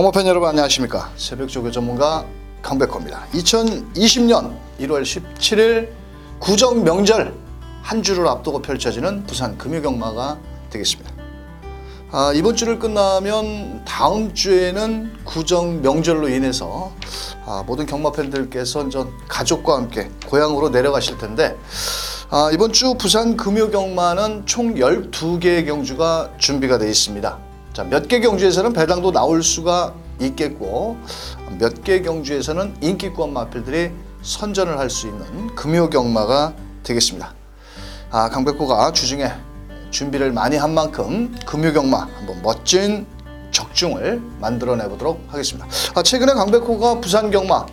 경마팬 여러분 안녕하십니까. 새벽조교 전문가 강백호입니다. 2020년 1월 17일 구정 명절 한 주를 앞두고 펼쳐지는 부산 금요경마가 되겠습니다. 이번 주를 끝나면 다음 주에는 구정 명절로 인해서 모든 경마팬들께서 가족과 함께 고향으로 내려가실 텐데 이번 주 부산 금요경마는 총 12개의 경주가 준비가 되어 있습니다. 자, 몇 개 경주에서는 배당도 나올 수가 있겠고 몇 개 경주에서는 인기권 마필들이 선전을 할 수 있는 금요경마가 되겠습니다. 강백호가 주중에 준비를 많이 한 만큼 금요경마 한번 멋진 적중을 만들어내 보도록 하겠습니다. 최근에 강백호가 부산경마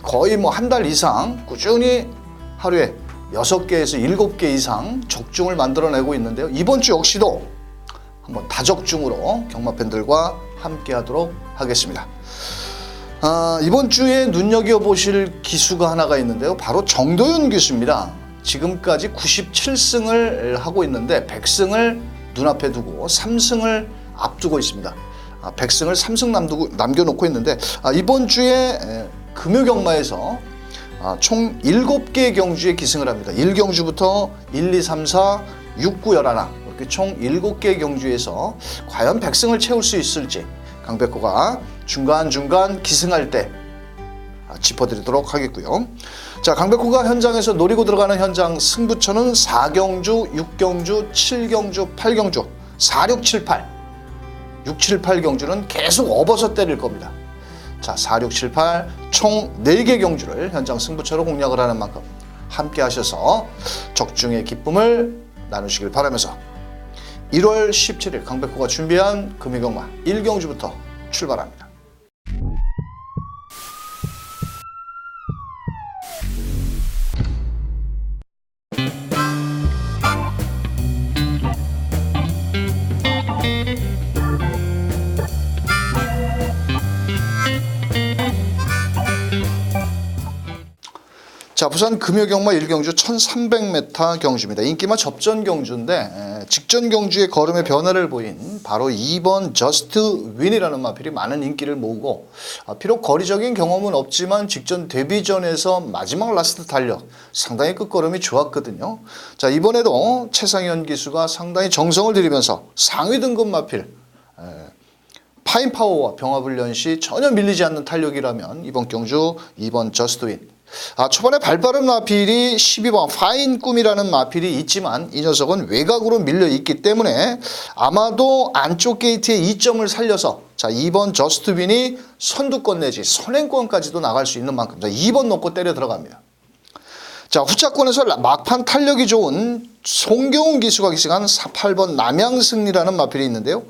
거의 한 달 이상 꾸준히 하루에 6개에서 7개 이상 적중을 만들어내고 있는데요. 이번 주 역시도 한번 다적중으로 경마팬들과 함께 하도록 하겠습니다. 이번 주에 눈여겨보실 기수가 하나가 있는데요. 바로 정도윤 기수입니다. 지금까지 97승을 하고 있는데 100승을 눈앞에 두고 3승을 앞두고 있습니다. 100승을 3승 남겨놓고 있는데 이번 주에 금요경마에서 총 7개 경주에 기승을 합니다. 1경주부터 1, 2, 3, 4, 6, 9, 11 이렇게 총 7개 경주에서 과연 100승을 채울 수 있을지 강백호가 중간중간 기승할 때 짚어드리도록 하겠고요. 자, 강백호가 현장에서 노리고 들어가는 현장 승부처는 4경주, 6경주, 7경주, 8경주, 4, 6, 7, 8 6, 7, 8 경주는 계속 업어서 때릴 겁니다. 자, 4, 6, 7, 8 총 4개 경주를 현장 승부처로 공략을 하는 만큼 함께 하셔서 적중의 기쁨을 나누시길 바라면서 1월 17일 강백호가 준비한 금요경마 1경주부터 출발합니다. 자, 부산 금요경마 1경주 1300m 경주입니다. 인기마 접전 경주인데 직전 경주의 걸음의 변화를 보인 바로 2번 저스트 윈이라는 마필이 많은 인기를 모으고 비록 거리적인 경험은 없지만 직전 데뷔전에서 마지막 라스트 달력 상당히 끝걸음이 좋았거든요. 자, 이번에도 최상현 기수가 상당히 정성을 들이면서 상위 등급 마필 파인파워와 병합훈련 시 전혀 밀리지 않는 탄력이라면 이번 경주 2번 저스트 윈 초반에 발빠른 마필이 12번 파인 꿈이라는 마필이 있지만 이 녀석은 외곽으로 밀려 있기 때문에 아마도 안쪽 게이트의 2점을 살려서 자, 2번 저스트빈이 선두권 내지 선행권까지도 나갈 수 있는 만큼 자, 2번 놓고 때려 들어갑니다. 자, 후차권에서 막판 탄력이 좋은 송경훈 기수가 기승한 8번 남양승리라는 마필이 있는데요.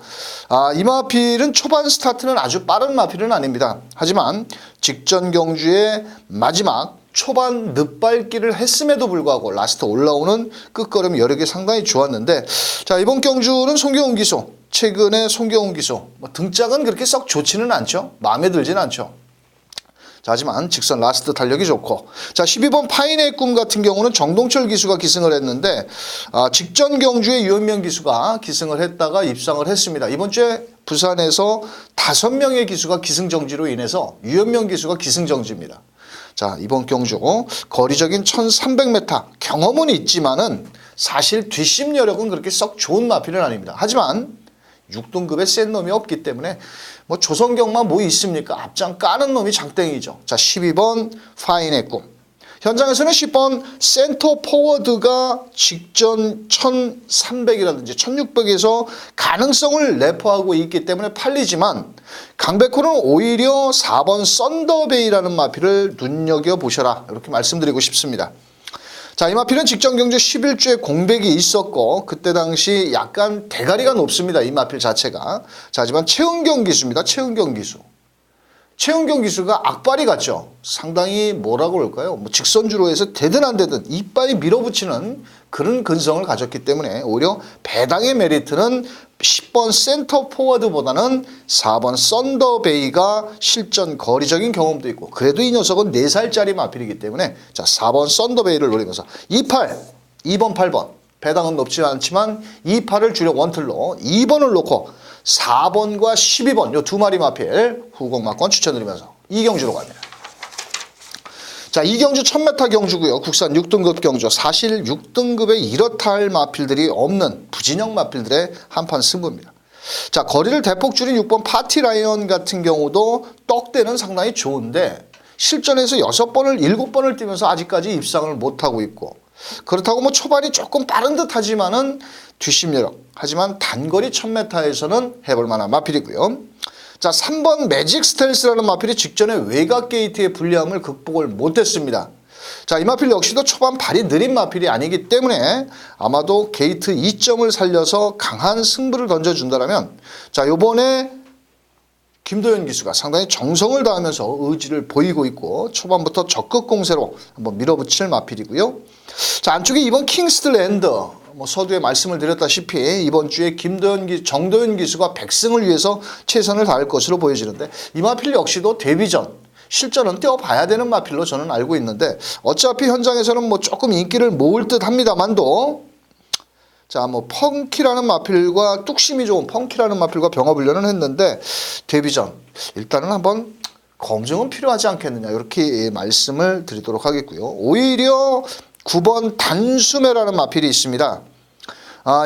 이 마필은 초반 스타트는 아주 빠른 마필은 아닙니다. 하지만 직전 경주의 마지막 초반 늦발기를 했음에도 불구하고 라스트 올라오는 끝걸음 여력이 상당히 좋았는데 자, 이번 경주는 송경훈 기수 최근에 송경훈 기수 등짝은 그렇게 썩 좋지는 않죠. 마음에 들지는 않죠. 자, 하지만 직선 라스트 달력이 좋고 자, 12번 파인의 꿈 같은 경우는 정동철 기수가 기승을 했는데 직전 경주에 유현명 기수가 기승을 했다가 입상을 했습니다. 이번 주에 부산에서 5명의 기수가 기승정지로 인해서 유현명 기수가 기승정지입니다. 자, 이번 경주 거리적인 1300m 경험은 있지만은 사실 뒷심 여력은 그렇게 썩 좋은 마필은 아닙니다. 하지만 6등급의 센 놈이 없기 때문에 조선경마 있습니까? 앞장 까는 놈이 장땡이죠. 자, 12번 파인의 꿈. 현장에서는 10번 센터 포워드가 직전 1300이라든지 1600에서 가능성을 내포하고 있기 때문에 팔리지만 강백호는 오히려 4번 썬더베이라는 마필을 눈여겨보셔라 이렇게 말씀드리고 싶습니다. 자, 이 마필은 직전 경주 11주에 공백이 있었고 그때 당시 약간 대가리가 높습니다. 이 마필 자체가. 자, 하지만 최은경 기수입니다. 최은경 기수. 최은경 기수가 악발이 같죠. 상당히 뭐라고 그럴까요? 직선주로 해서 되든 안 되든 이빨이 밀어붙이는 그런 근성을 가졌기 때문에 오히려 배당의 메리트는 10번 센터 포워드보다는 4번 썬더베이가 실전 거리적인 경험도 있고 그래도 이 녀석은 4살짜리 마필이기 때문에 자, 4번 썬더베이를 노리면서 28, 2번, 8번 배당은 높지 않지만 2, 8을 주력 원틀로 2번을 놓고 4번과 12번 요 두 마리 마필 후공 막권 추천드리면서 이 경주로 갑니다. 자, 이 경주 1000m 경주고요. 국산 6등급 경주. 사실 6등급에 이렇다 할 마필들이 없는 부진영 마필들의 한판 승부입니다. 자, 거리를 대폭 줄인 6번 파티 라이언 같은 경우도 떡대는 상당히 좋은데 실전에서 6번을 7번을 뛰면서 아직까지 입상을 못하고 있고, 그렇다고 뭐 초반이 조금 빠른 듯 하지만은 뒷심여력, 하지만 단거리 1000m에서는 해볼 만한 마필이고요. 자, 3번 매직 스텔스라는 마필이 직전에 외곽 게이트의 불리함을 극복을 못했습니다. 자, 이 마필 역시도 초반 발이 느린 마필이 아니기 때문에 아마도 게이트 2점을 살려서 강한 승부를 던져준다면, 자, 요번에 김도현 기수가 상당히 정성을 다하면서 의지를 보이고 있고 초반부터 적극 공세로 한번 밀어붙일 마필이고요. 자, 안쪽에 이번 킹스랜드, 뭐 서두에 말씀을 드렸다시피 이번 주에 정도현 기수가 100승을 위해서 최선을 다할 것으로 보여지는데, 이 마필 역시도 데뷔전 실전은 뛰어봐야 되는 마필로 저는 알고 있는데, 어차피 현장에서는 뭐 조금 인기를 모을 듯 합니다만도, 자, 뭐 펑키라는 마필과 뚝심이 좋은 펑키라는 마필과 병합훈련은 했는데 데뷔전 일단은 한번 검증은 필요하지 않겠느냐, 이렇게 말씀을 드리도록 하겠고요. 오히려 9번 단수매라는 마필이 있습니다.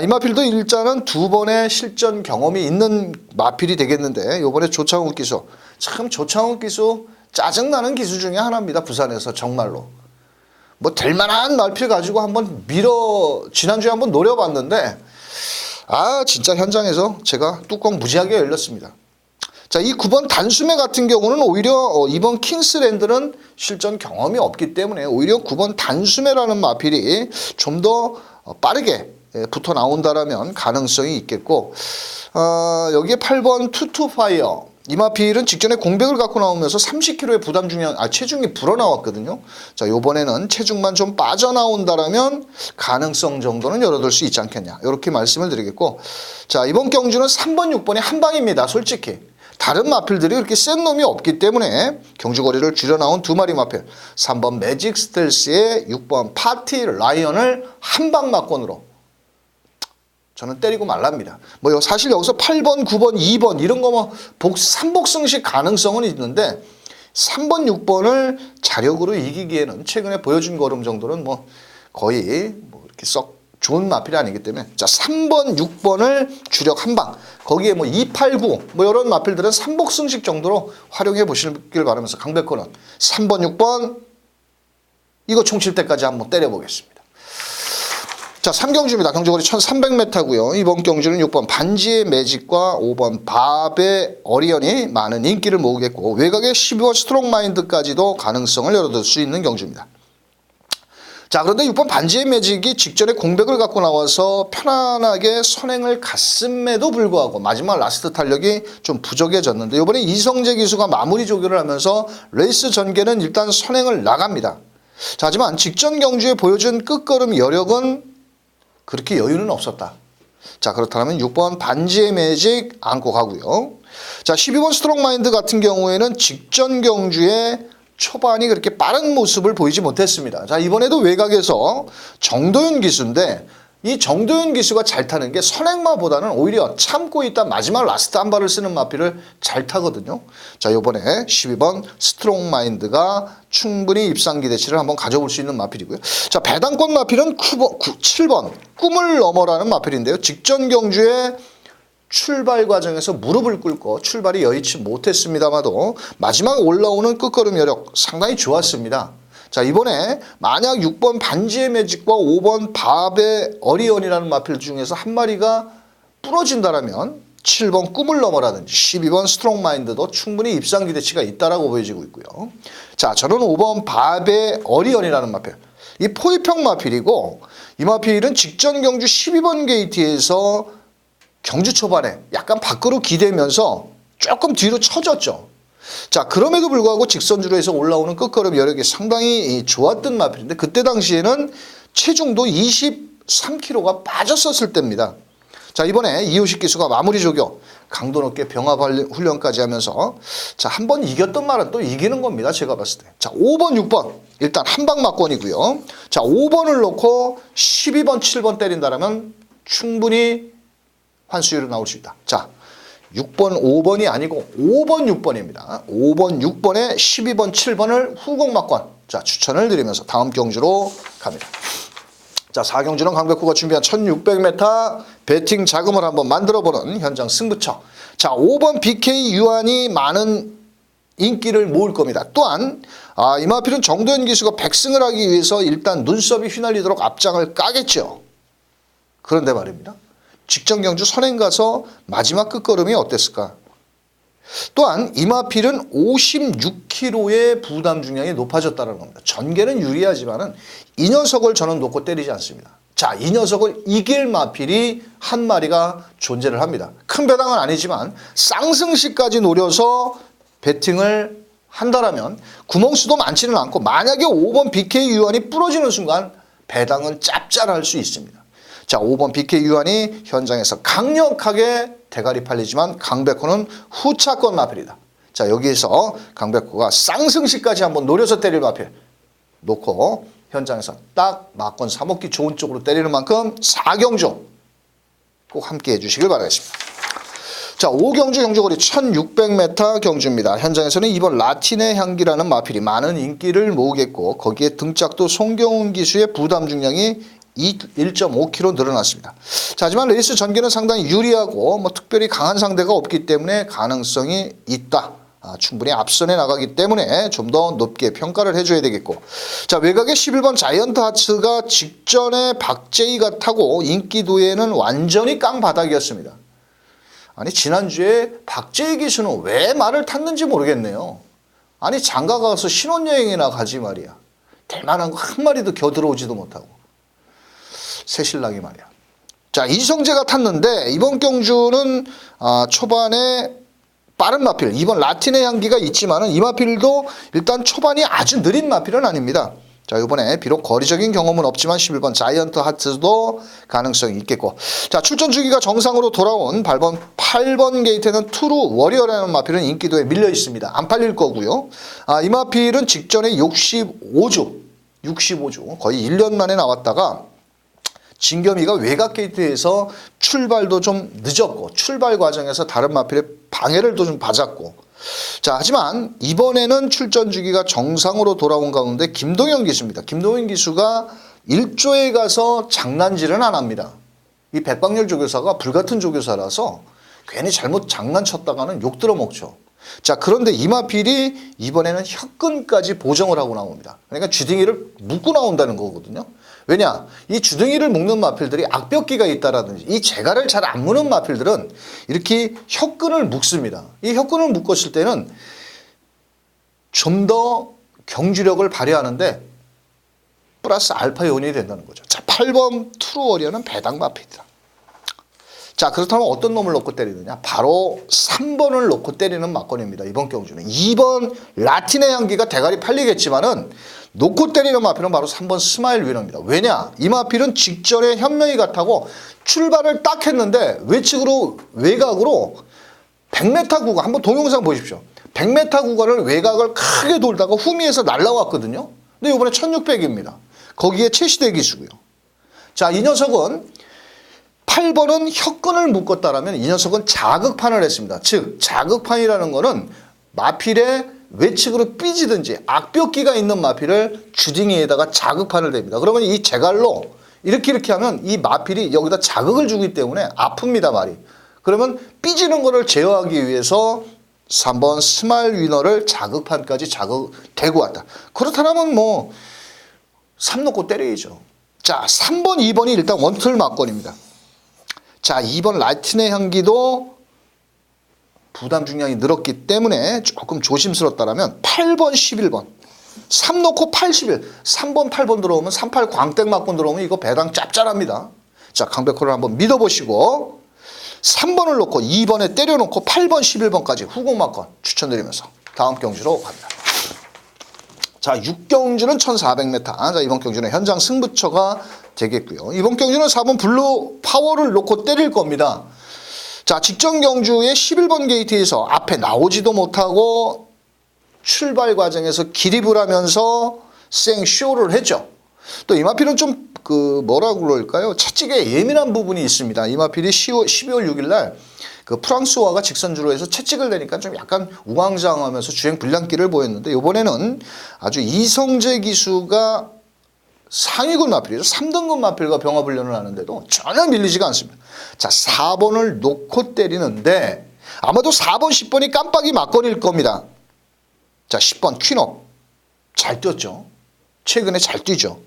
이 마필도 일단은 2번의 실전 경험이 있는 마필이 되겠는데, 이번에 조창욱 기수, 참 조창욱 기수 짜증나는 기수 중에 하나입니다. 부산에서 정말로 뭐 될만한 마필 가지고 한번 지난주에 한번 노려봤는데 진짜 현장에서 제가 뚜껑 무지하게 열렸습니다. 자, 이 9번 단수매 같은 경우는 오히려 이번 킹스랜드는 실전 경험이 없기 때문에 오히려 9번 단수매라는 마필이 좀 더 빠르게 붙어 나온다라면 가능성이 있겠고, 여기에 8번 투투파이어, 이 마필은 직전에 공백을 갖고 나오면서 30kg의 부담 중량, 체중이 불어나왔거든요. 자, 요번에는 체중만 좀 빠져나온다라면 가능성 정도는 열어둘 수 있지 않겠냐, 이렇게 말씀을 드리겠고, 자, 이번 경주는 3번, 6번이 한 방입니다. 솔직히 다른 마필들이 그렇게 센 놈이 없기 때문에 경주 거리를 줄여 나온 두 마리 마필, 3번 매직 스텔스에 6번 파티 라이언을 한 방 막권으로 저는 때리고 말랍니다. 뭐 사실 여기서 8번, 9번, 2번 이런 거 뭐 3복승식 가능성은 있는데 3번, 6번을 자력으로 이기기에는 최근에 보여준 걸음 정도는 뭐 거의 뭐 이렇게 썩 좋은 마필이 아니기 때문에, 자, 3번, 6번을 주력 한 방, 거기에 뭐 2, 8, 9 뭐 이런 마필들은 3복승식 정도로 활용해 보시길 바라면서 강백호는 3번, 6번 이거 총칠 때까지 한번 때려보겠습니다. 자, 3경주입니다. 경주거리 1300m고요. 이번 경주는 6번 반지의 매직과 5번 밥의 어리언이 많은 인기를 모으겠고, 외곽의 12번 스트롱마인드까지도 가능성을 열어둘 수 있는 경주입니다. 자, 그런데 6번 반지의 매직이 직전에 공백을 갖고 나와서 편안하게 선행을 갔음에도 불구하고 마지막 라스트 탄력이 좀 부족해졌는데, 이번에 이성재 기수가 마무리 조교를 하면서 레이스 전개는 일단 선행을 나갑니다. 자, 하지만 직전 경주에 보여준 끝걸음 여력은 그렇게 여유는 없었다. 자, 그렇다면 6번 반지의 매직 안고 가고요. 자, 12번 스트롱마인드 같은 경우에는 직전 경주에 초반이 그렇게 빠른 모습을 보이지 못했습니다. 자, 이번에도 외곽에서 정도윤 기수인데, 이 정도윤 기수가 잘 타는 게 선행마보다는 오히려 참고 있다 마지막 라스트 한 발을 쓰는 마필을 잘 타거든요. 자, 이번에 12번 스트롱마인드가 충분히 입상 기대치를 한번 가져볼 수 있는 마필이고요. 자, 배당권 마필은 7번 꿈을 넘어라는 마필인데요. 직전 경주에 출발 과정에서 무릎을 꿇고 출발이 여의치 못했습니다마도 마지막 올라오는 끝걸음 여력 상당히 좋았습니다. 자, 이번에 만약 6번 반지의 매직과 5번 밥의 어리언이라는 마필 중에서 한 마리가 부러진다라면 7번 꿈을 넘어라든지 12번 스트롱마인드도 충분히 입상 기대치가 있다라고 보여지고 있고요. 자, 저는 5번 밥의 어리언이라는 마필, 이 포위평 마필이고, 이 마필은 직전 경주 12번 게이트에서 경주 초반에 약간 밖으로 기대면서 조금 뒤로 쳐졌죠. 자, 그럼에도 불구하고 직선주로 해서 올라오는 끝걸음 여력이 상당히 좋았던 마필인데, 그때 당시에는 체중도 23kg가 빠졌었을 때입니다. 자, 이번에 이호식 기수가 마무리 조교, 강도 높게 병합 훈련까지 하면서, 자, 한 번 이겼던 말은 또 이기는 겁니다. 제가 봤을 때. 자, 5번, 6번 일단 한방 막권이고요. 자, 5번을 놓고 12번, 7번 때린다라면 충분히 환수율이 나올 수 있다. 자, 6번, 5번이 아니고 5번, 6번입니다. 5번, 6번에 12번, 7번을 후공 막권. 자, 추천을 드리면서 다음 경주로 갑니다. 자, 4경주는 강백호가 준비한 1600m 배팅 자금을 한번 만들어보는 현장 승부처. 자, 5번 BK 유한이 많은 인기를 모을 겁니다. 또한 이마필은 정도현 기수가 100승을 하기 위해서 일단 눈썹이 휘날리도록 앞장을 까겠죠. 그런데 말입니다. 직전 경주 선행 가서 마지막 끝걸음이 어땠을까? 또한 이마필은 56kg의 부담 중량이 높아졌다는 겁니다. 전개는 유리하지만은 이 녀석을 저는 놓고 때리지 않습니다. 자, 이 녀석을 이길 마필이 한 마리가 존재를 합니다. 큰 배당은 아니지만 쌍승시까지 노려서 배팅을 한다라면 구멍수도 많지는 않고 만약에 5번 BK 유한이 부러지는 순간 배당은 짭짤할 수 있습니다. 자, 5번 BK 유한이 현장에서 강력하게 대가리 팔리지만 강백호는 후차권 마필이다. 자, 여기에서 강백호가 쌍승시까지 한번 노려서 때릴 마필 놓고 현장에서 딱 막권 사먹기 좋은 쪽으로 때리는 만큼 4경주 꼭 함께 해주시길 바라겠습니다. 자, 5경주 경주거리 1600m 경주입니다. 현장에서는 이번 라틴의 향기라는 마필이 많은 인기를 모으겠고 거기에 등짝도 송경훈 기수의 부담 중량이 1.5kg 늘어났습니다. 자, 하지만 레이스 전개는 상당히 유리하고 특별히 강한 상대가 없기 때문에 가능성이 있다. 충분히 앞선에 나가기 때문에 좀 더 높게 평가를 해줘야 되겠고. 자, 외곽에 11번 자이언트 하츠가 직전에 박재희가 타고 인기도에는 완전히 깡바닥이었습니다. 아니, 지난주에 박재희 기수는 왜 말을 탔는지 모르겠네요. 아니, 장가 가서 신혼여행이나 가지 말이야. 대만한 거 한 마리도 겨들어오지도 못하고. 새신랑이 말이야. 자, 이성재가 탔는데 이번 경주는 초반에 빠른 마필, 이번 라틴의 향기가 있지만은 이 마필도 일단 초반이 아주 느린 마필은 아닙니다. 자, 이번에 비록 거리적인 경험은 없지만 11번 자이언트 하트도 가능성이 있겠고. 자, 출전 주기가 정상으로 돌아온 8번 게이트에는 투루 워리어라는 마필은 인기도에 밀려 있습니다. 안 팔릴 거고요. 이 마필은 직전에 65주 거의 1년 만에 나왔다가 진겸이가 외곽 게이트에서 출발도 좀 늦었고 출발 과정에서 다른 마필의 방해를 또 좀 받았고. 자, 하지만 이번에는 출전 주기가 정상으로 돌아온 가운데 김동현 기수입니다. 김동현 기수가 1조에 가서 장난질은 안 합니다. 이 백광열 조교사가 불같은 조교사라서 괜히 잘못 장난쳤다가는 욕 들어먹죠. 자, 그런데 이마필이 이번에는 혀끈까지 보정을 하고 나옵니다. 그러니까 주둥이를 묶고 나온다는 거거든요. 왜냐? 이 주둥이를 묶는 마필들이 악벽기가 있다라든지 이 재갈을 잘 안 무는 마필들은 이렇게 혀끈을 묶습니다. 이 혀끈을 묶었을 때는 좀 더 경주력을 발휘하는데 플러스 알파 요인이 된다는 거죠. 자, 8번 트루워리어는 배당 마필이다. 자, 그렇다면 어떤 놈을 놓고 때리느냐? 바로 3번을 놓고 때리는 막건입니다. 이번 경주는. 2번 라틴의 향기가 대가리 팔리겠지만은 놓고 때리는 마필은 바로 3번 스마일 위너입니다. 왜냐? 이 마필은 직전에 현명이가 타고 출발을 딱 했는데 외곽으로 100m 구간, 한번 동영상 보십시오. 100m 구간을 외곽을 크게 돌다가 후미에서 날라왔거든요. 근데 이번에 1600입니다. 거기에 최시대 기수고요. 자, 이 녀석은 8번은 혀끈을 묶었다라면 이 녀석은 자극판을 했습니다. 즉, 자극판이라는 거는 마필의 외측으로 삐지든지 악벽기가 있는 마필을 주둥이에다가 자극판을 댑니다. 그러면 이 재갈로 이렇게 하면 이 마필이 여기다 자극을 주기 때문에 아픕니다, 말이. 그러면 삐지는 거를 제어하기 위해서 3번 스마일 위너를 자극판까지 대고 왔다. 그렇다면 3 놓고 때려야죠. 자, 3번, 2번이 일단 원툴 막건입니다. 자, 2번 라틴의 향기도 부담 중량이 늘었기 때문에 조금 조심스럽다라면 8번, 11번 3 놓고 81 3번, 8번 들어오면 38 광땡 막권 들어오면 이거 배당 짭짤합니다. 자, 강백호를 한번 믿어보시고 3번을 놓고 2번에 때려놓고 8번, 11번까지 후공 막권 추천드리면서 다음 경주로 갑니다. 자, 6경주는 1400m. 자, 이번 경주는 현장 승부처가 되겠고요. 이번 경주는 4번 블루 파워를 놓고 때릴 겁니다. 자, 직전 경주의 11번 게이트에서 앞에 나오지도 못하고 출발 과정에서 기립을 하면서 생쇼를 했죠. 또 이마필은 좀 뭐라고 그럴까요? 채찍에 예민한 부분이 있습니다. 이마필이 12월 6일 날 그 프랑스와가 직선주로 해서 채찍을 내니까 좀 약간 우왕좌왕하면서 주행 불량기를 보였는데 이번에는 아주 이성재 기수가 상위군 마필이죠. 3등급 마필과 병합훈련을 하는데도 전혀 밀리지가 않습니다. 자, 4번을 놓고 때리는데 아마도 4번, 10번이 깜빡이 막걸리일 겁니다. 자, 10번 퀸업 잘 뛰었죠. 최근에 잘 뛰죠.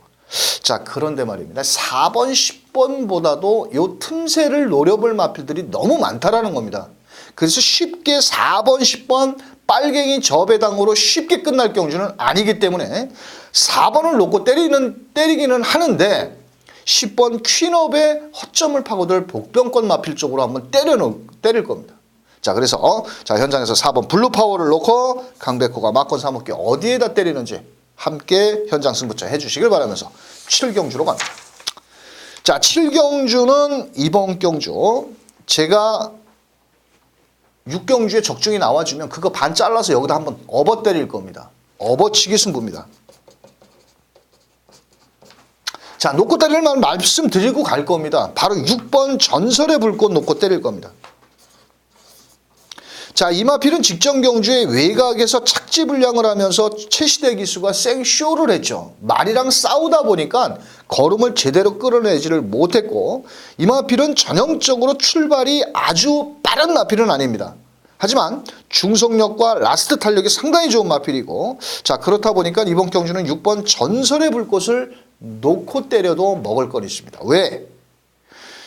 자, 그런데 말입니다. 4번, 10번보다도 요 틈새를 노려볼 마필들이 너무 많다라는 겁니다. 그래서 쉽게 4번, 10번 빨갱이 저배당으로 쉽게 끝날 경주는 아니기 때문에 4번을 놓고 때리기는 하는데 10번 퀸업의 허점을 파고들 복병권 마필 쪽으로 한번 때릴 겁니다. 자, 그래서 자, 현장에서 4번 블루파워를 놓고 강백호가 막권 3호기 어디에다 때리는지 함께 현장 승부처 해주시길 바라면서 7경주로 갑니다. 자, 7경주는 이번 경주 제가 6경주에 적중이 나와주면 그거 반 잘라서 여기다 한번 업어 때릴 겁니다. 업어치기 승부입니다. 자, 놓고 때릴 만 말씀드리고 갈 겁니다. 바로 6번 전설의 불꽃 놓고 때릴 겁니다. 자, 이 마필은 직전 경주에 외곽에서 착지 불량을 하면서 최시대 기수가 생쇼를 했죠. 말이랑 싸우다 보니까 걸음을 제대로 끌어내지를 못했고 이 마필은 전형적으로 출발이 아주 빠른 마필은 아닙니다. 하지만 중속력과 라스트 탄력이 상당히 좋은 마필이고 자, 그렇다 보니까 이번 경주는 6번 전설의 불꽃을 놓고 때려도 먹을 건 있습니다. 왜?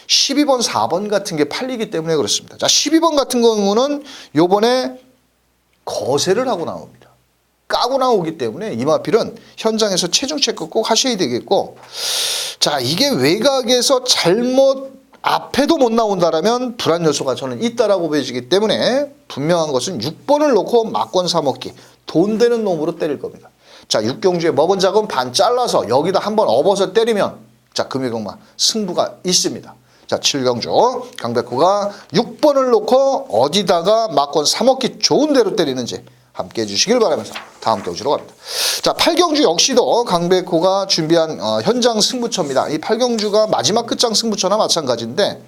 12번, 4번 같은 게 팔리기 때문에 그렇습니다. 자, 12번 같은 경우는 요번에 거세를 하고 나옵니다. 까고 나오기 때문에 이 마필은 현장에서 체중 체크 꼭 하셔야 되겠고 자, 이게 외곽에서 잘못 앞에도 못 나온다라면 불안 요소가 저는 있다라고 보여지기 때문에 분명한 것은 6번을 놓고 막권 3먹기 돈 되는 놈으로 때릴 겁니다. 자, 6경주에 먹은 작은 반 잘라서 여기다 한번 업어서 때리면 자, 금일경마 승부가 있습니다. 자, 7경주 강백호가 6번을 놓고 어디다가 막권 3억기 좋은 대로 때리는지 함께 해주시길 바라면서 다음 경주로 갑니다. 자, 8경주 역시도 강백호가 준비한 현장 승부처입니다. 이 8경주가 마지막 끝장 승부처나 마찬가지인데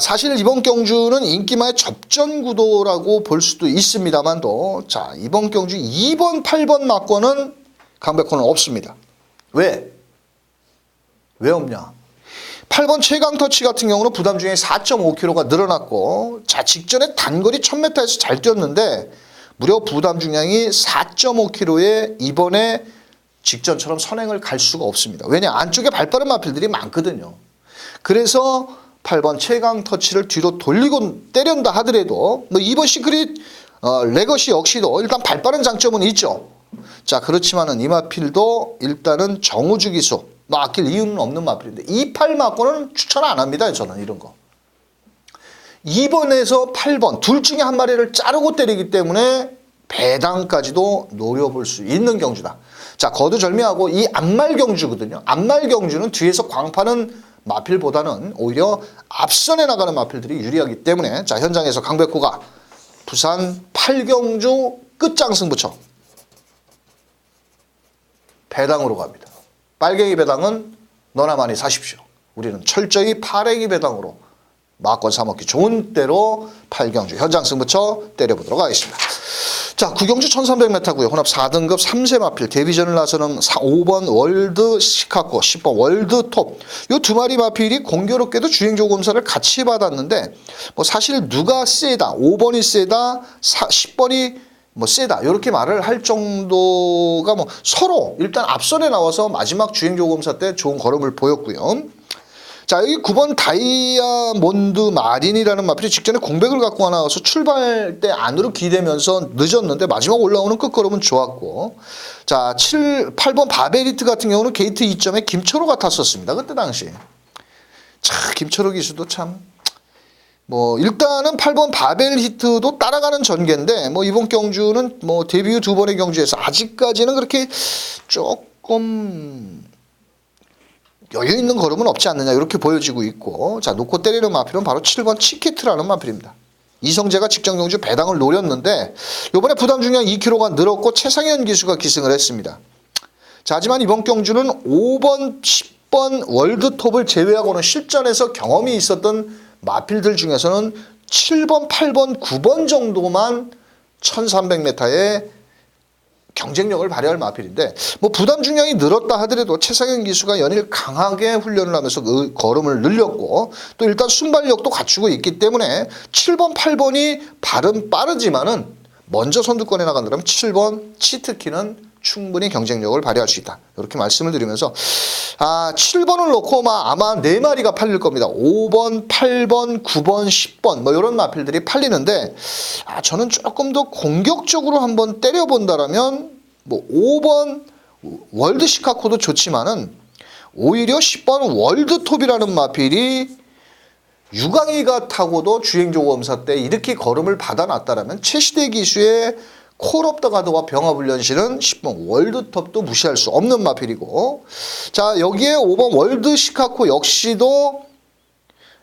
사실 이번 경주는 인기마의 접전 구도라고 볼 수도 있습니다만도 자, 이번 경주 2번, 8번 막권은 강백호는 없습니다. 왜? 왜 없냐? 8번 최강 터치 같은 경우는 부담 중에 4.5kg가 늘어났고 자, 직전에 단거리 1000m에서 잘 뛰었는데 무려 부담 중량이 4.5kg에 이번에 직전처럼 선행을 갈 수가 없습니다. 왜냐? 안쪽에 발빠른 마필들이 많거든요. 그래서 8번 최강 터치를 뒤로 돌리고 때린다 하더라도 뭐 2번 시크릿 레거시 역시도 일단 발빠른 장점은 있죠. 자, 그렇지만은 이 마필도 일단은 정우주 기수 아낄 이유는 없는 마필인데 28 맞고는 추천 안 합니다. 저는 이런 거. 2번에서 8번 둘 중에 한 마리를 자르고 때리기 때문에 배당까지도 노려볼 수 있는 경주다. 자, 거두절미하고 이 앞말 경주거든요. 앞말 경주는 뒤에서 광파는 마필보다는 오히려 앞선에 나가는 마필들이 유리하기 때문에 자, 현장에서 강백호가 부산 8경주 끝장 승부처 배당으로 갑니다. 빨갱이 배당은 너나 많이 사십시오. 우리는 철저히 파랭이 배당으로 막권 사먹기 좋은 대로 8경주 현장 승부처 때려보도록 하겠습니다. 자, 9경주 1300m고요. 혼합 4등급 3세 마필 데뷔전을 나서는 5번 월드 시카고 10번 월드 톱 요 두 마리 마필이 공교롭게도 주행조 검사를 같이 받았는데 뭐 사실 누가 세다 5번이 세다 10번이 뭐 세다 이렇게 말을 할 정도가 뭐 서로 일단 앞선에 나와서 마지막 주행조 검사 때 좋은 걸음을 보였고요. 자, 여기 9번 다이아몬드 마린이라는 마필이 직전에 공백을 갖고 나와서 출발 때 안으로 기대면서 늦었는데 마지막 올라오는 끝걸음은 좋았고 자, 8번 바베리트 같은 경우는 게이트 2점에 김철호가 탔었습니다. 그때 당시. 자, 김철호 기수도 참 뭐 일단은 8번 바벨 히트도 따라가는 전개인데 뭐 이번 경주는 뭐 데뷔 후 두 번의 경주에서 아직까지는 그렇게 조금 여유 있는 걸음은 없지 않느냐 이렇게 보여지고 있고 자, 놓고 때리는 마필은 바로 7번 치키트라는 마필입니다. 이성재가 직전 경주 배당을 노렸는데 이번에 부담 중량 2kg가 늘었고 최상현 기수가 기승을 했습니다. 자, 하지만 이번 경주는 5번, 10번 월드톱을 제외하고는 실전에서 경험이 있었던 마필들 중에서는 7번, 8번, 9번 정도만 1300m의 경쟁력을 발휘할 마필인데 뭐 부담 중량이 늘었다 하더라도 최상현 기수가 연일 강하게 훈련을 하면서 그 걸음을 늘렸고 또 일단 순발력도 갖추고 있기 때문에 7번, 8번이 발은 빠르지만은 먼저 선두권에 나간다면 7번 치트키는 충분히 경쟁력을 발휘할 수 있다. 이렇게 말씀을 드리면서 7번을 놓고 아마 4마리가 팔릴 겁니다. 5번, 8번, 9번, 10번 뭐 이런 마필들이 팔리는데 저는 조금 더 공격적으로 한번 때려본다라면 뭐 5번 월드 시카고도 좋지만은 오히려 10번 월드톱이라는 마필이 유광희가 타고도 주행조검사 때 이렇게 걸음을 받아놨다라면 최시대 기수의 콜 오브 더 가드와 병합훈련실은 10번 월드톱도 무시할 수 없는 마필이고 자 여기에 5번 월드 시카고 역시도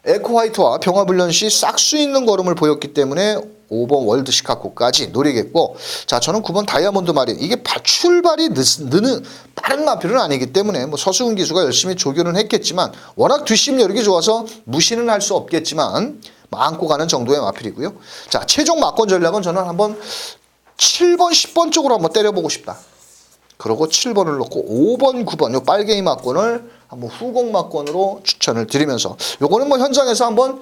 에코 화이트와 병합훈련시 싹수 있는 걸음을 보였기 때문에 5번 월드 시카고까지 노리겠고 자 저는 9번 다이아몬드 마린 이게 출발이 느는 빠른 마필은 아니기 때문에 뭐 서수근 기수가 열심히 조교는 했겠지만 워낙 뒷심 여력이 좋아서 무시는 할 수 없겠지만 안고 가는 정도의 마필이고요. 자 최종 막권 전략은 저는 한번 7번, 10번 쪽으로 한번 때려보고 싶다. 그리고 7번을 놓고 5번, 9번 요 빨갱이 막권을 한번 후공 막권으로 추천을 드리면서 요거는 뭐 현장에서 한번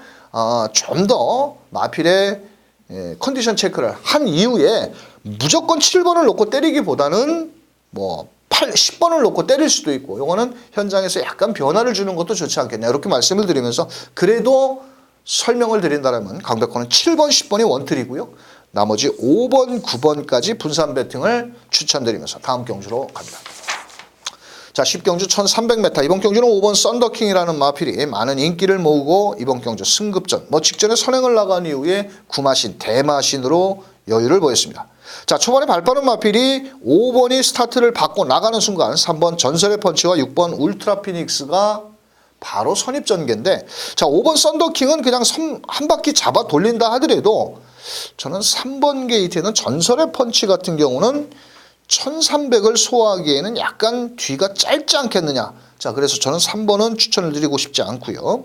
좀 더 마필의 컨디션 체크를 한 이후에 무조건 7번을 놓고 때리기보다는 뭐 10번을 놓고 때릴 수도 있고 요거는 현장에서 약간 변화를 주는 것도 좋지 않겠냐 이렇게 말씀을 드리면서 그래도 설명을 드린다면 강백호는 7번, 10번이 원틀이고요. 나머지 5번, 9번까지 분산 배팅을 추천드리면서 다음 경주로 갑니다. 자, 10경주 1300m. 이번 경주는 5번 썬더킹이라는 마필이 많은 인기를 모으고 이번 경주 승급전. 뭐 직전에 선행을 나간 이후에 구마신, 대마신으로 여유를 보였습니다. 자, 초반에 발빠른 마필이 5번이 스타트를 받고 나가는 순간 3번 전설의 펀치와 6번 울트라 피닉스가 바로 선입전개인데 자, 5번 썬더킹은 그냥 한 바퀴 잡아 돌린다 하더라도 저는 3번 게이트에는 전설의 펀치 같은 경우는 1300을 소화하기에는 약간 뒤가 짧지 않겠느냐. 자, 그래서 저는 3번은 추천을 드리고 싶지 않고요.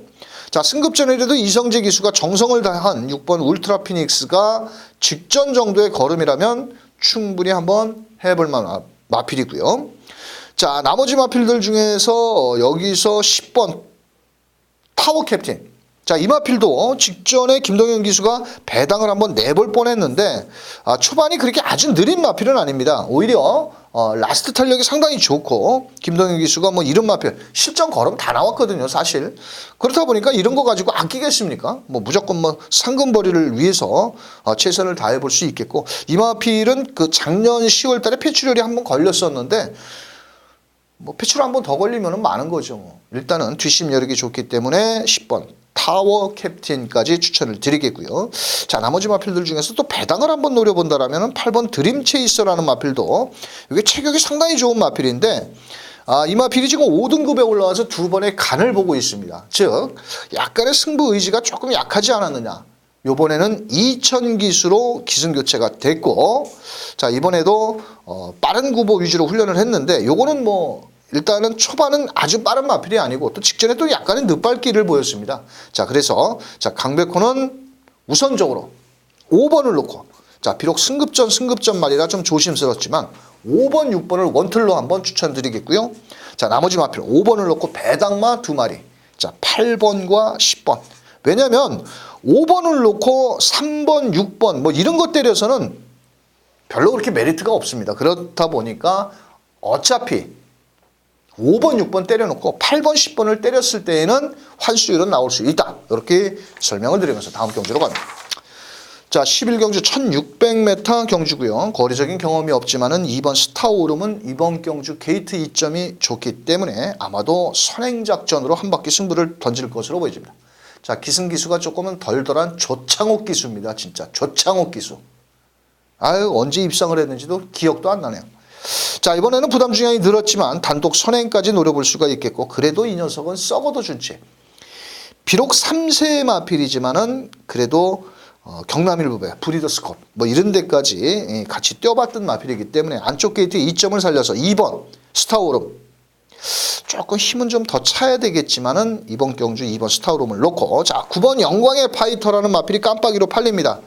자, 승급전에라도 이성재 기수가 정성을 다한 6번 울트라 피닉스가 직전 정도의 걸음이라면 충분히 한번 해볼 만한 마필이고요. 자, 나머지 마필들 중에서 여기서 10번 타워 캡틴. 자, 이 마필도 직전에 김동현 기수가 배당을 한번 내볼 뻔했는데 초반이 그렇게 아주 느린 마필은 아닙니다. 오히려 라스트 탄력이 상당히 좋고 김동현 기수가 뭐 이런 마필 실전 걸음 다 나왔거든요, 사실. 그렇다 보니까 이런 거 가지고 아끼겠습니까? 뭐 무조건 뭐 상금벌이를 위해서 최선을 다해 볼 수 있겠고 이 마필은 그 작년 10월 달에 폐출혈이 한번 걸렸었는데 뭐 폐출 한번 더 걸리면 많은 거죠. 일단은 뒷심 여력이 좋기 때문에 10번 타워 캡틴까지 추천을 드리겠고요. 자, 나머지 마필들 중에서 또 배당을 한번 노려본다라면 8번 드림 체이서라는 마필도 이게 체격이 상당히 좋은 마필인데 이 마필이 지금 5등급에 올라와서 두 번의 간을 보고 있습니다. 즉 약간의 승부 의지가 조금 약하지 않았느냐. 요번에는 2000 기수로 기승교체가 됐고 자, 이번에도 빠른 구보 위주로 훈련을 했는데 요거는 뭐 일단은 초반은 아주 빠른 마필이 아니고 또 직전에 또 약간의 늦발길을 보였습니다. 자, 그래서 자, 강백호는 우선적으로 5번을 놓고 자, 비록 승급전 말이라 좀 조심스럽지만 5번, 6번을 원틀로 한번 추천드리겠고요. 자, 나머지 마필 5번을 놓고 배당마 2마리. 자, 8번과 10번. 왜냐면 5번을 놓고 3번, 6번 뭐 이런 것 때려서는 별로 그렇게 메리트가 없습니다. 그렇다 보니까 어차피 5번, 6번 때려놓고 8번, 10번을 때렸을 때에는 환수율은 나올 수 있다. 이렇게 설명을 드리면서 다음 경주로 갑니다. 자, 11경주 1600m 경주고요. 거리적인 경험이 없지만은 2번 스타오름은 이번 경주 게이트 이점이 좋기 때문에 아마도 선행작전으로 한 바퀴 승부를 던질 것으로 보여집니다. 자, 기승기수가 조금은 덜덜한 조창옥 기수입니다. 진짜 조창옥 기수. 아유, 언제 입상을 했는지도 기억도 안 나네요. 자, 이번에는 부담 중량이 늘었지만 단독 선행까지 노려볼 수가 있겠고 그래도 이 녀석은 썩어도 준치. 비록 3세 마필이지만은 그래도 경남일부배, 브리더스컵 뭐 이런 데까지 같이 뛰어봤던 마필이기 때문에 안쪽 게이트에 2점을 살려서 2번 스타오름. 조금 힘은 좀 더 차야 되겠지만은 이번 경주 2번 스타우롬을 놓고 자 9번 영광의 파이터라는 마필이 깜빡이로 팔립니다.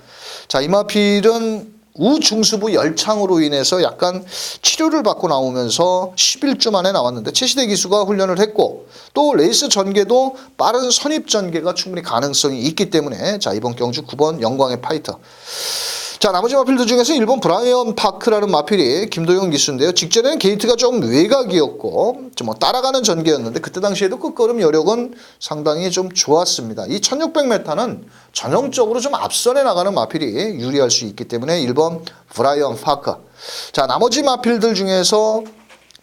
자 이 마필은 우중수부 열창으로 인해서 약간 치료를 받고 나오면서 11주 만에 나왔는데 최시대 기수가 훈련을 했고 또 레이스 전개도 빠른 선입 전개가 충분히 가능성이 있기 때문에 자 이번 경주 9번 영광의 파이터. 자 나머지 마필들 중에서 1번 브라이언 파크라는 마필이 김도영 기수인데요. 직전에는 게이트가 좀 외곽이었고 좀 뭐 따라가는 전개였는데 그때 당시에도 끝걸음 여력은 상당히 좀 좋았습니다. 이 1600m는 전형적으로 좀 앞선에 나가는 마필이 유리할 수 있기 때문에 1번 브라이언 파크. 자 나머지 마필들 중에서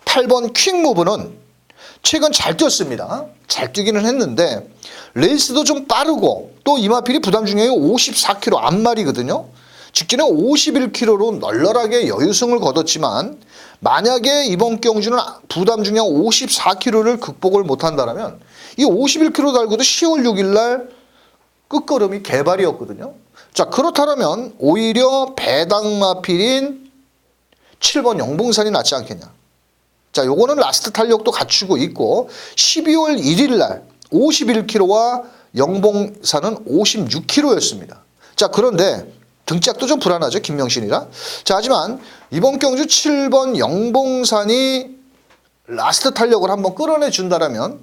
8번 퀵무브는 최근 잘 뛰었습니다. 잘 뛰기는 했는데 레이스도 좀 빠르고 또 이 마필이 부담 중량이 54kg 앞말이거든요. 직전에 51kg로 널널하게 여유승을 거뒀지만 만약에 이번 경주는 부담 중량 54kg를 극복을 못한다면 이 51kg 달고도 10월 6일 날 끝걸음이 개발이었거든요. 자 그렇다면 오히려 배당 마필인 7번 영봉산이 낫지 않겠냐. 자 요거는 라스트 탄력도 갖추고 있고 12월 1일 날 51kg와 영봉산은 56kg였습니다. 자 그런데 등짝도 좀 불안하죠. 김명신이라. 자 하지만 이번 경주 7번 영봉산이 라스트 탄력을 한번 끌어내 준다라면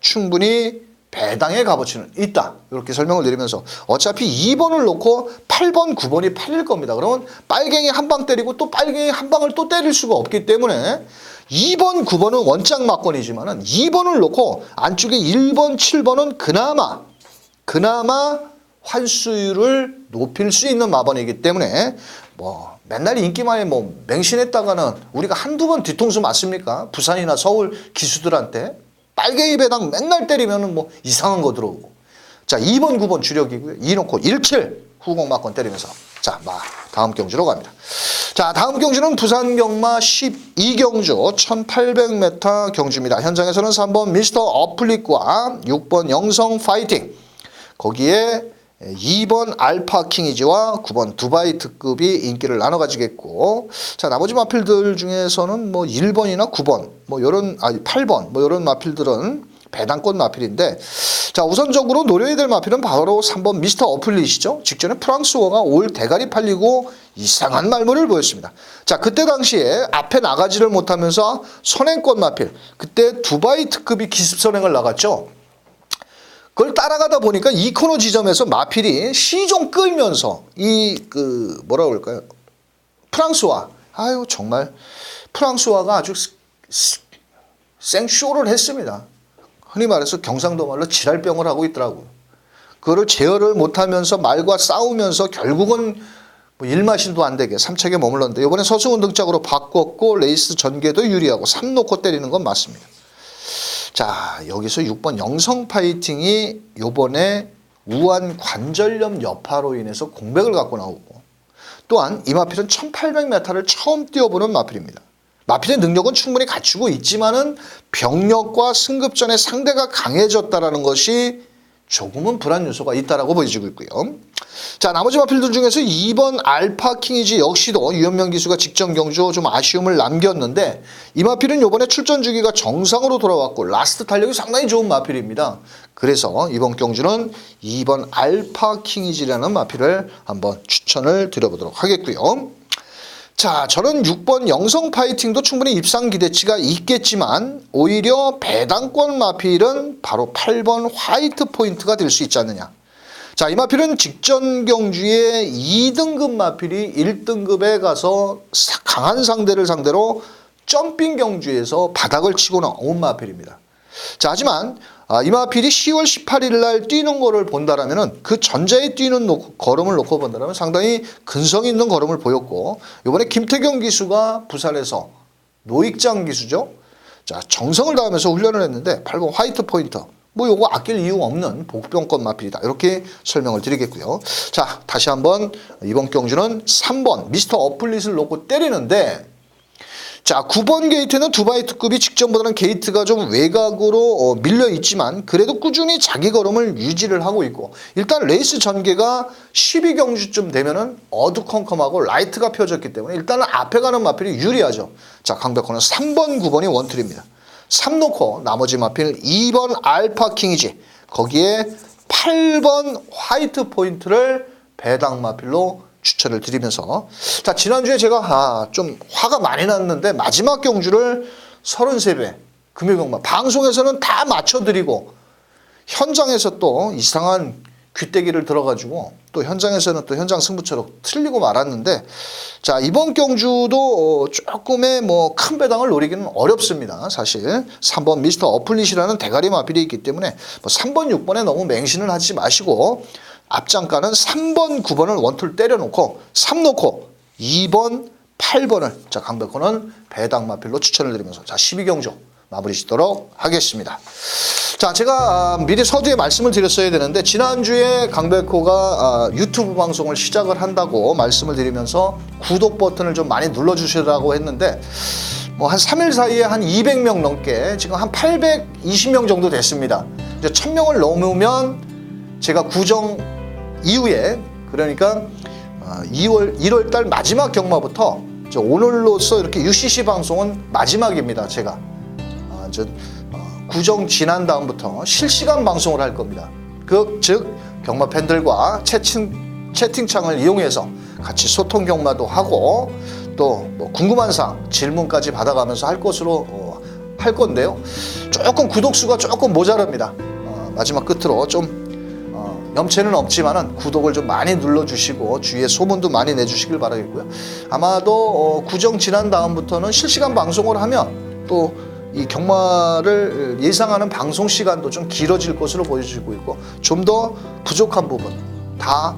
충분히 배당의 값어치는 있다. 이렇게 설명을 드리면서 어차피 2번을 놓고 8번, 9번이 팔릴 겁니다. 그러면 빨갱이 한 방 때리고 또 빨갱이 한 방을 또 때릴 수가 없기 때문에 2번, 9번은 원짝 막건이지만은 2번을 놓고 안쪽에 1번, 7번은 그나마 환수율을 높일 수 있는 마번이기 때문에 뭐 맨날 인기만에 뭐 맹신했다가는 우리가 한두 번 뒤통수 맞습니까? 부산이나 서울 기수들한테 빨갱이 배당 맨날 때리면은 뭐 이상한 거 들어오고. 자 2번 9번 주력이고요. 2 놓고 17 후공 막건 때리면서 자 다음 경주로 갑니다. 자 다음 경주는 부산 경마 12경주 1800m 경주입니다. 현장에서는 3번 미스터 어플릿과 6번 영성 파이팅 거기에 2번 알파 킹이지와 9번 두바이 특급이 인기를 나눠 가지겠고 자 나머지 마필들 중에서는 뭐 1번이나 9번 뭐 요런 8번 뭐 요런 마필들은 배당권 마필인데 자 우선적으로 노려야 될 마필은 바로 3번 미스터 어플릿이죠. 직전에 프랑스어가 올 대가리 팔리고 이상한 말문을 보였습니다. 자 그때 당시에 앞에 나가지를 못하면서 선행권 마필 그때 두바이 특급이 기습 선행을 나갔죠. 그걸 따라가다 보니까 이 코너 지점에서 마필이 시종 끌면서 뭐라 그럴까요? 프랑스와 정말 프랑스와가 아주 생쇼를 했습니다. 흔히 말해서 경상도 말로 지랄병을 하고 있더라고요. 그거를 제어를 못하면서 말과 싸우면서 결국은 뭐 일마신도 안 되게 3착에 머물렀는데 이번에 서승훈 등짝으로 바꿨고 레이스 전개도 유리하고 3 놓고 때리는 건 맞습니다. 자 여기서 6번 영성 파이팅이 요번에 우한 관절염 여파로 인해서 공백을 갖고 나오고 또한 이 마필은 1800m를 처음 뛰어보는 마필입니다. 마필의 능력은 충분히 갖추고 있지만은 병력과 승급전에 상대가 강해졌다라는 것이 조금은 불안 요소가 있다라고 보여지고 있고요. 자 나머지 마필들 중에서 2번 알파 킹이지 역시도 유현명 기수가 직전 경주 좀 아쉬움을 남겼는데 이 마필은 이번에 출전 주기가 정상으로 돌아왔고 라스트 탄력이 상당히 좋은 마필입니다. 그래서 이번 경주는 2번 알파 킹이지라는 마필을 한번 추천을 드려보도록 하겠고요. 자 저는 6번 영성 파이팅도 충분히 입상 기대치가 있겠지만 오히려 배당권 마필은 바로 8번 화이트 포인트가 될 수 있지 않느냐. 자 이 마필은 직전 경주에 2등급 마필이 1등급에 가서 강한 상대를 상대로 점핑 경주에서 바닥을 치고 나온 마필입니다. 자 하지만 이 마필이 10월 18일 날 뛰는 거를 본다라면은 그 전자에 뛰는 걸음을 놓고 본다라면 상당히 근성 있는 걸음을 보였고 이번에 김태경 기수가 부산에서 노익장 기수죠. 자 정성을 다하면서 훈련을 했는데 8번 화이트 포인트 뭐 요거 아낄 이유 없는 복병권 마필이다 이렇게 설명을 드리겠고요. 자 다시 한번 이번 경주는 3번 미스터 어플릿을 놓고 때리는데 자 9번 게이트는 두바이 특급이 직전보다는 게이트가 좀 외곽으로 밀려 있지만 그래도 꾸준히 자기 걸음을 유지를 하고 있고 일단 레이스 전개가 12경주쯤 되면은 어두컴컴하고 라이트가 펴졌기 때문에 일단은 앞에 가는 마필이 유리하죠. 자 강백호는 3번 9번이 원툴입니다. 3 놓고 나머지 마필 2번 알파 킹이지. 거기에 8번 화이트 포인트를 배당 마필로 추천을 드리면서, 자, 지난주에 제가 좀 화가 많이 났는데 마지막 경주를 33배 금요경마 방송에서는 다 맞춰드리고 현장에서 또 이상한 귀때기를 들어가지고 또 현장에서는 또 현장 승부처럼 틀리고 말았는데, 자, 이번 경주도 조금의 뭐 큰 배당을 노리기는 어렵습니다. 사실 3번 미스터 어플릿이라는 대가리 마필이 있기 때문에 뭐 3번 6번에 너무 맹신을 하지 마시고 앞장가는 3번 9번을 원툴 때려놓고 3 놓고 2번 8번을 자 강백호는 배당 마필로 추천을 드리면서 자 12경주 마무리 짓도록 하겠습니다. 자, 제가 미리 서두에 말씀을 드렸어야 되는데 지난주에 강백호가 유튜브 방송을 시작을 한다고 말씀을 드리면서 구독 버튼을 좀 많이 눌러주시라고 했는데 뭐 한 3일 사이에 한 200명 넘게 지금 한 820명 정도 됐습니다. 이제 1000명을 넘으면 제가 구정 이후에 그러니까 1월 달 마지막 경마부터 오늘로서 이렇게 UCC 방송은 마지막입니다. 제가 구정 지난 다음부터 실시간 방송을 할 겁니다. 즉 경마 팬들과 채팅창을 이용해서 같이 소통 경마도 하고 또 뭐 궁금한 사항 질문까지 받아가면서 할 것으로 할 건데요. 조금 구독수가 조금 모자랍니다. 마지막 끝으로 좀 염치는 없지만은 구독을 좀 많이 눌러주시고 주위에 소문도 많이 내주시길 바라겠고요. 아마도 구정 지난 다음부터는 실시간 방송을 하면 또 이 경마를 예상하는 방송 시간도 좀 길어질 것으로 보여지고 있고 좀 더 부족한 부분, 다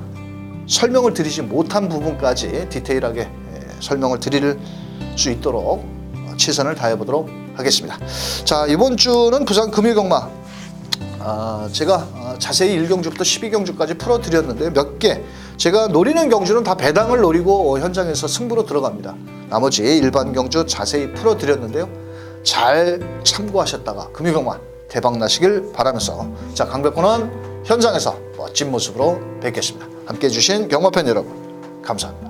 설명을 드리지 못한 부분까지 디테일하게 설명을 드릴 수 있도록 최선을 다해보도록 하겠습니다. 자, 이번 주는 부산 금요경마 제가 자세히 1경주부터 12경주까지 풀어드렸는데 몇 개 제가 노리는 경주는 다 배당을 노리고 현장에서 승부로 들어갑니다. 나머지 일반 경주 자세히 풀어드렸는데요. 잘 참고하셨다가 금요경마 대박 나시길 바라면서 자, 강백호는 현장에서 멋진 모습으로 뵙겠습니다. 함께해 주신 경마팬 여러분 감사합니다.